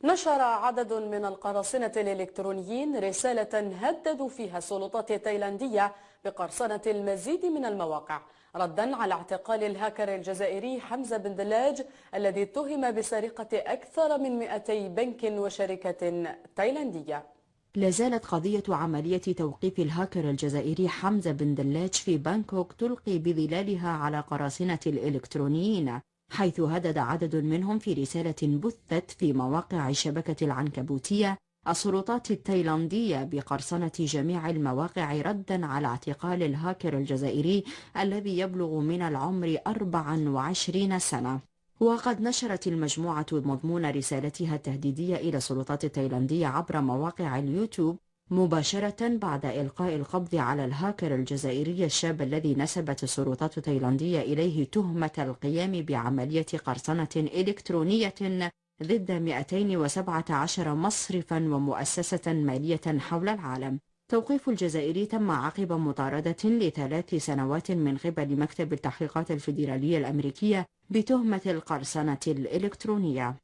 نشر عدد من القراصنة الإلكترونيين رسالة هددوا فيها السلطات التايلاندية بقرصنة المزيد من المواقع ردا على اعتقال الهاكر الجزائري حمزة بن دلاج الذي اتهم بسرقة أكثر من 200 بنك وشركة تايلاندية. لا زالت قضية عملية توقيف الهاكر الجزائري حمزة بن دلاج في بانكوك تلقي بظلالها على قراصنة الإلكترونيين، حيث هدد عدد منهم في رسالة بثت في مواقع الشبكة العنكبوتية السلطات التايلاندية بقرصنة جميع المواقع ردا على اعتقال الهاكر الجزائري الذي يبلغ من العمر 24 سنة. وقد نشرت المجموعة مضمون رسالتها التهديدية إلى السلطات التايلاندية عبر مواقع اليوتيوب مباشرة بعد إلقاء القبض على الهاكر الجزائري الشاب الذي نسبت السلطات التايلاندية إليه تهمة القيام بعملية قرصنة إلكترونية ضد 217 مصرفا ومؤسسة مالية حول العالم. توقيف الجزائري تم عقب مطاردة ل3 سنوات من قبل مكتب التحقيقات الفيدرالية الأمريكية بتهمة القرصنة الإلكترونية.